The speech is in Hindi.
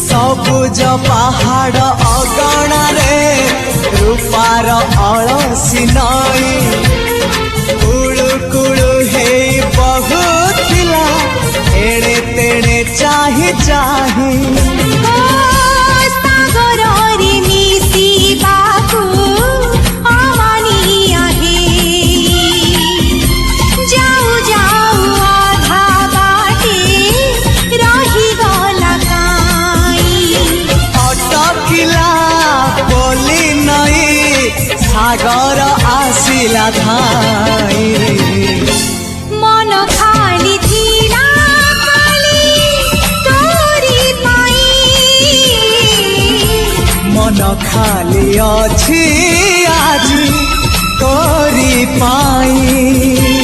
सबुज पहाड़ अगणारे रूपार अलसी नई कुळु कुळु हे बहुथिला एड़े तेड़े चाही चाही सागर आसिला धाई मन खाली थिला खाली तोरी पाई मन खाली अछि आज तोरी पाई।